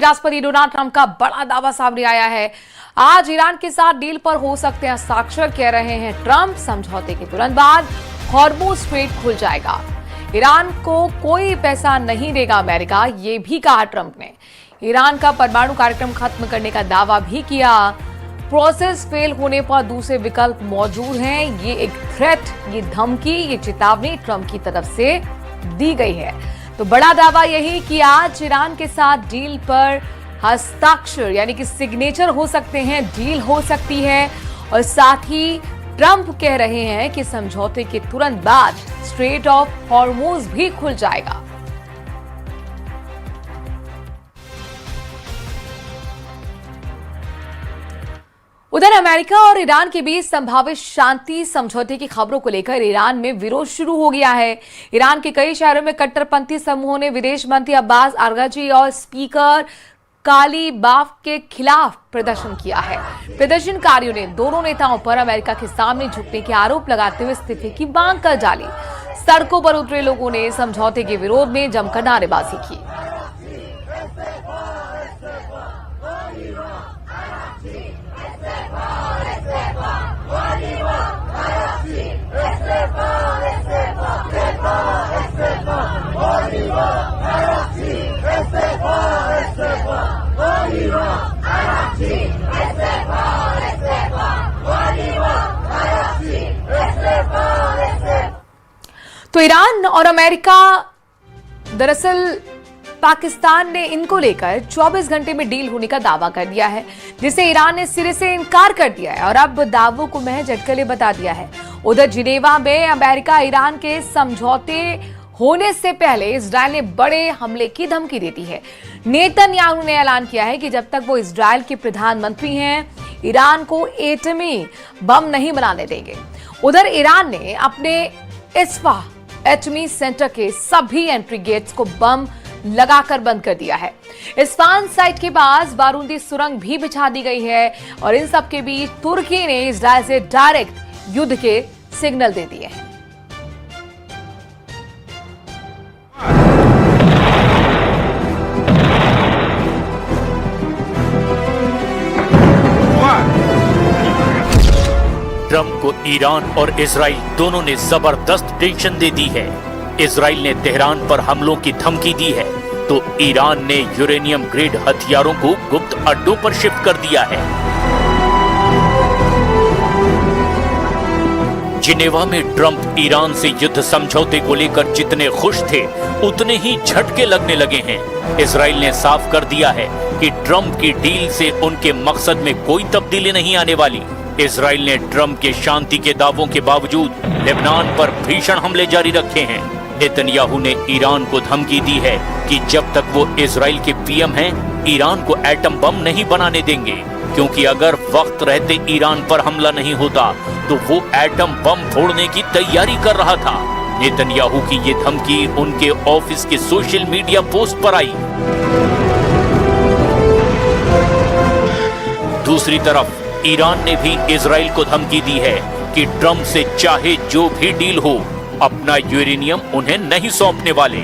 राष्ट्रपति Donald Trump का बड़ा दावा सामने आया है। आज ईरान के साथ डील पर हो सकते हैं हस्ताक्षर, कह रहे हैं ट्रंप। समझौते के तुरंत बाद हॉर्मुज़ स्ट्रेट खुल जाएगा। ईरान को कोई पैसा नहीं देगा अमेरिका, ये भी कहा ट्रंप ने। ईरान का परमाणु कार्यक्रम खत्म करने का दावा भी किया। प्रोसेस फेल होने पर दूसरे विकल्प मौजूद हैं। ये एक थ्रेट, ये धमकी, ये चेतावनी ट्रंप की तरफ से दी गई है। तो बड़ा दावा यही कि आज ईरान के साथ डील पर हस्ताक्षर यानी कि सिग्नेचर हो सकते हैं, डील हो सकती है। और साथ ही ट्रंप कह रहे हैं कि समझौते के तुरंत बाद स्ट्रेट ऑफ हॉर्मुज़ भी खुल जाएगा। उधर अमेरिका और ईरान के बीच संभावित शांति समझौते की खबरों को लेकर ईरान में विरोध शुरू हो गया है। ईरान के कई शहरों में कट्टरपंथी समूहों ने विदेश मंत्री अब्बास अरगची और स्पीकर कालीबाफ के खिलाफ प्रदर्शन किया है। प्रदर्शनकारियों ने दोनों नेताओं पर अमेरिका के सामने झुकने के आरोप लगाते हुए इस्तीफे की मांग कर डाली। सड़कों पर उतरे लोगों ने समझौते के विरोध में जमकर नारेबाजी की। तो ईरान और अमेरिका, दरअसल पाकिस्तान ने इनको लेकर 24 घंटे में डील होने का दावा कर दिया है, जिसे ईरान ने सिरे से इनकार कर दिया है और अब दावों को महज अटकलें बता दिया है। उधर जिनेवा में अमेरिका ईरान के समझौते होने से पहले इजरायल ने बड़े हमले की धमकी देती है। नेतन्याहू ने ऐलान किया है कि जब तक वो इजरायल के प्रधानमंत्री हैं, ईरान को एटमी बम नहीं बनाने देंगे। उधर ईरान ने अपने इस्फा एटमी सेंटर के सभी एंट्री गेट्स को बम लगाकर बंद कर दिया है। इस्फान साइट के पास बारूदी सुरंग भी बिछा दी गई है और इन सब के बीच तुर्की ने इजरायल से डायरेक्ट युद्ध के सिग्नल दे दिए हैं। ट्रंप को ईरान और इजराइल दोनों ने जबरदस्त टेंशन दे दी है। इजराइल ने तेहरान पर हमलों की धमकी दी है, तो ईरान ने यूरेनियम ग्रेड हथियारों को गुप्त अड्डों पर शिफ्ट कर दिया है। जिनेवा में ट्रंप ईरान से युद्ध समझौते को लेकर जितने खुश थे, उतने ही झटके लगने लगे हैं। इजराइल ने साफ कर दिया है कि ट्रंप की डील से उनके मकसद में कोई तब्दीली नहीं आने वाली। इजराइल ने ट्रंप के शांति के दावों के बावजूद लेबनान पर भीषण हमले जारी रखे हैं। नेतन्याहू ने ईरान को धमकी दी है कि जब तक वो इजराइल के पीएम हैं, ईरान को एटम बम नहीं बनाने देंगे, क्योंकि अगर वक्त रहते ईरान पर हमला नहीं होता तो वो एटम बम फोड़ने की तैयारी कर रहा था। नेतन्याहू की ये धमकी उनके ऑफिस के सोशल मीडिया पोस्ट पर आई। दूसरी तरफ ईरान ने भी इजराइल को धमकी दी है कि ट्रंप से चाहे जो भी डील हो, अपना यूरेनियम उन्हें नहीं सौंपने वाले।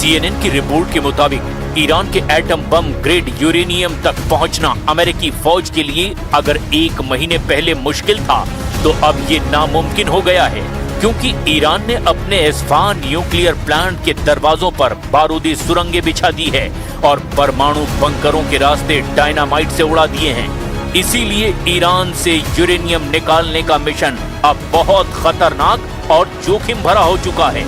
CNN की रिपोर्ट के मुताबिक ईरान के एटम बम ग्रेड यूरेनियम तक पहुंचना अमेरिकी फौज के लिए अगर 1 महीने पहले मुश्किल था, तो अब ये नामुमकिन हो गया है, क्योंकि ईरान ने अपने इस्फान न्यूक्लियर प्लांट के दरवाजों पर बारूदी सुरंगें बिछा दी है और परमाणु बंकरों के रास्ते डायनामाइट से उड़ा दिए हैं। इसीलिए ईरान से यूरेनियम निकालने का मिशन अब बहुत खतरनाक और जोखिम भरा हो चुका है।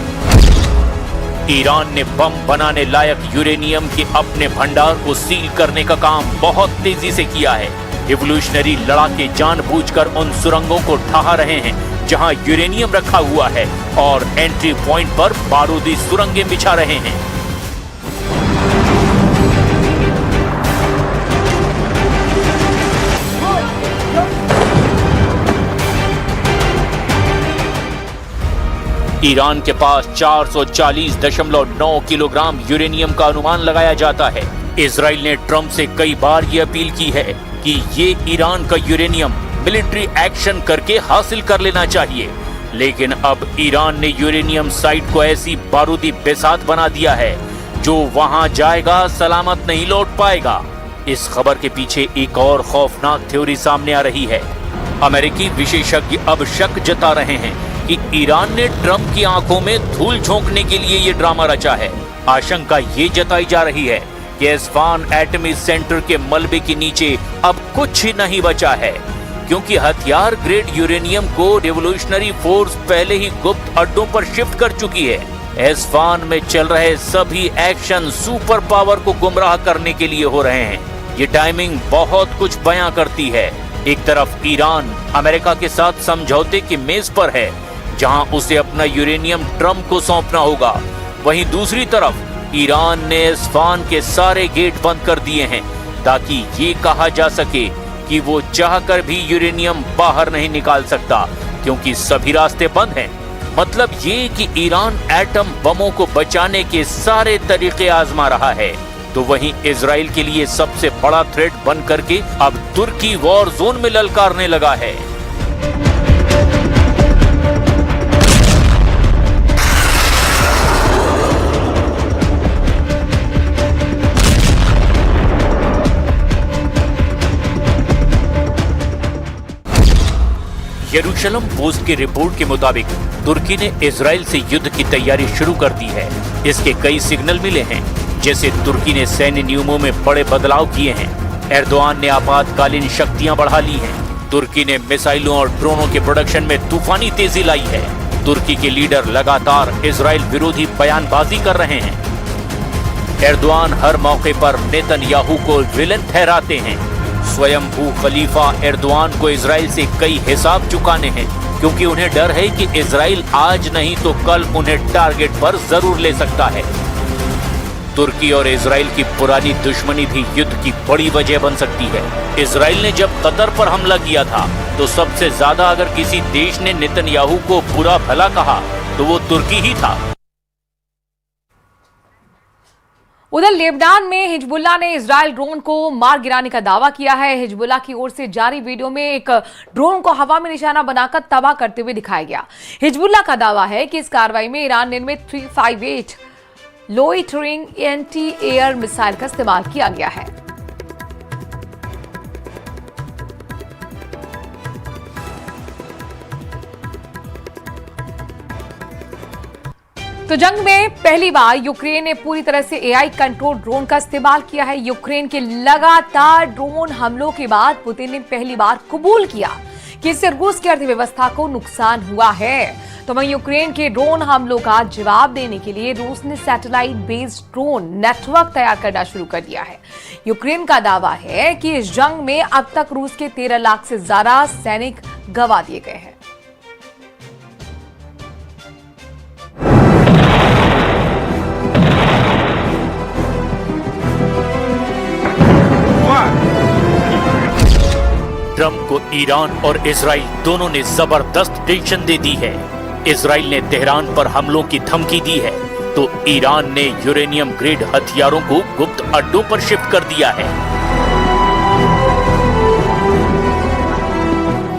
ईरान ने बम बनाने लायक यूरेनियम के अपने भंडार को सील करने का काम बहुत तेजी से किया है। रिवॉल्यूशनरी लड़ाके जानबूझकर उन सुरंगों को ढहा रहे हैं जहां यूरेनियम रखा हुआ है और एंट्री पॉइंट पर बारूदी सुरंगें बिछा रहे हैं। ईरान के पास 440.9 किलोग्राम यूरेनियम का अनुमान लगाया जाता है। इजराइल ने ट्रंप से कई बार ये अपील की है कि ये ईरान का यूरेनियम मिलिट्री एक्शन करके हासिल कर लेना चाहिए, लेकिन अब ईरान ने यूरेनियम साइट को ऐसी बारूदी बेसात बना दिया है जो वहां जाएगा सलामत नहीं लौट पाएगा। इस खबर के पीछे एक और खौफनाक थ्योरी सामने आ रही है। अमेरिकी विशेषज्ञ अब शक जता रहे हैं कि ईरान ने ट्रंप की आंखों में धूल झोंकने के लिए ये ड्रामा रचा है। आशंका ये जताई जा रही है कि एस्फान एटमी सेंटर के मलबे के नीचे अब कुछ ही नहीं बचा है, क्योंकि हथियार ग्रेड यूरेनियम को रिवोल्यूशनरी फोर्स पहले ही गुप्त अड्डों पर शिफ्ट कर चुकी है। एस्फान में चल रहे सभी एक्शन सुपर पावर को गुमराह करने के लिए हो रहे हैं। ये टाइमिंग बहुत कुछ बयां करती है। एक तरफ ईरान अमेरिका के साथ समझौते की मेज पर है, जहां उसे अपना यूरेनियम ट्रंप को सौंपना होगा। वहीं दूसरी तरफ ईरान ने एस्फान के सारे गेट बंद कर दिए हैं ताकि ये कहा जा सके कि वो चाहकर भी यूरेनियम बाहर नहीं निकाल सकता, क्योंकि सभी रास्ते बंद हैं। मतलब ये कि ईरान एटम बमों को बचाने के सारे तरीके आजमा रहा है। तो वहीं इजराइल के लिए सबसे बड़ा थ्रेट बन करके अब तुर्की वॉर जोन में ललकारने लगा है। यरूशलेम पोस्ट की रिपोर्ट के मुताबिक तुर्की ने इजराइल से युद्ध की तैयारी शुरू कर दी है। इसके कई सिग्नल मिले हैं, जैसे तुर्की ने सैन्य नियमों में बड़े बदलाव किए हैं। एर्दोआन ने आपातकालीन शक्तियां बढ़ा ली हैं। तुर्की ने मिसाइलों और ड्रोनों के प्रोडक्शन में तूफानी तेजी लाई है। तुर्की के लीडर लगातार इजराइल विरोधी बयानबाजी कर रहे हैं। एर्दोआन हर मौके पर नेतन्याहू को विलन ठहराते हैं। स्वयंभू खलीफा एर्दोआन को इजराइल से कई हिसाब चुकाने हैं, क्योंकि उन्हें डर है कि इजराइल आज नहीं तो कल उन्हें टारगेट पर जरूर ले सकता है। तुर्की और इजराइल की पुरानी दुश्मनी भी युद्ध की बड़ी वजह बन सकती है। इजराइल ने जब कतर पर हमला किया था तो सबसे ज्यादा अगर किसी देश ने नेतन्याहू को बुरा भला कहा तो वो तुर्की ही था। उधर लेबनान में हिजबुल्लाह ने इजरायल ड्रोन को मार गिराने का दावा किया है। हिजबुल्लाह की ओर से जारी वीडियो में एक ड्रोन को हवा में निशाना बनाकर तबाह करते हुए दिखाया गया। हिजबुल्लाह का दावा है कि इस कार्रवाई में ईरान निर्मित 358 लोइटरिंग एंटी एयर मिसाइल का इस्तेमाल किया गया है। तो जंग में पहली बार यूक्रेन ने पूरी तरह से एआई कंट्रोल ड्रोन का इस्तेमाल किया है। यूक्रेन के लगातार ड्रोन हमलों के बाद पुतिन ने पहली बार कबूल किया कि इससे रूस की अर्थव्यवस्था को नुकसान हुआ है। तो वहीं यूक्रेन के ड्रोन हमलों का जवाब देने के लिए रूस ने सैटेलाइट बेस्ड ड्रोन नेटवर्क तैयार करना शुरू कर दिया है। यूक्रेन का दावा है कि इस जंग में अब तक रूस के 13 लाख से ज्यादा सैनिक गंवा दिए गए हैं। ट्रंप को ईरान और इजराइल दोनों ने जबरदस्त टेंशन दे दी है। इजराइल ने तेहरान पर हमलों की धमकी दी है, तो ईरान ने यूरेनियम ग्रेड हथियारों को गुप्त अड्डों पर शिफ्ट कर दिया है।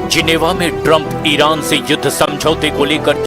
जिनेवा में ट्रंप ईरान से युद्ध समझौते को लेकर